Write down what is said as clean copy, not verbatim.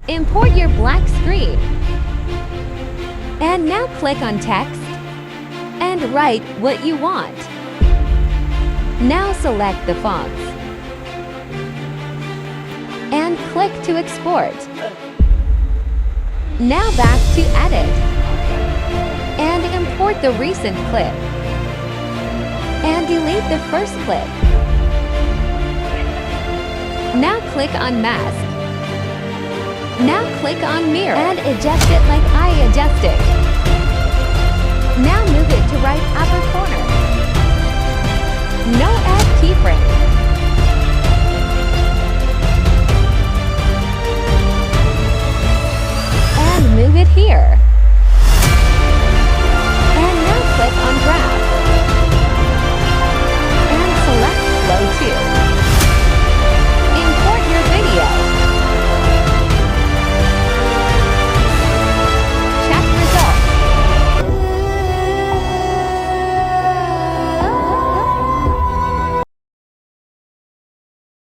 Import your black screen. And now click on text and write what you want. Now select the fonts and click to export. Now back to edit and import the recent clip and delete the first clip. Now click on mask. Now click on mirror and adjust it like I adjust it. Now move it to right upper corner. No add keyframe.